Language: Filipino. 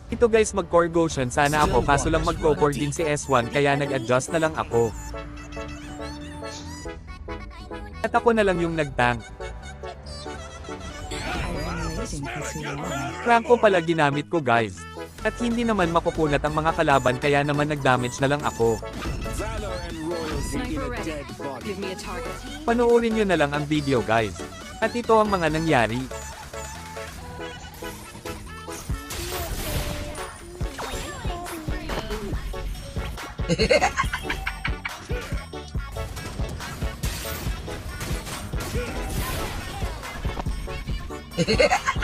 Ito guys, mag-core Goshen sana ako kaso lang mag-go-board din si S1 kaya nag-adjust na lang ako. At ako na lang yung nag-tank. Franco pala ginamit ko guys. At hindi naman makukunat ang mga kalaban kaya naman nag-damage na lang ako. Sniper ready. Give me a target. Panoorin nyo na lang ang video guys. At ito ang mga nangyari. Hehehe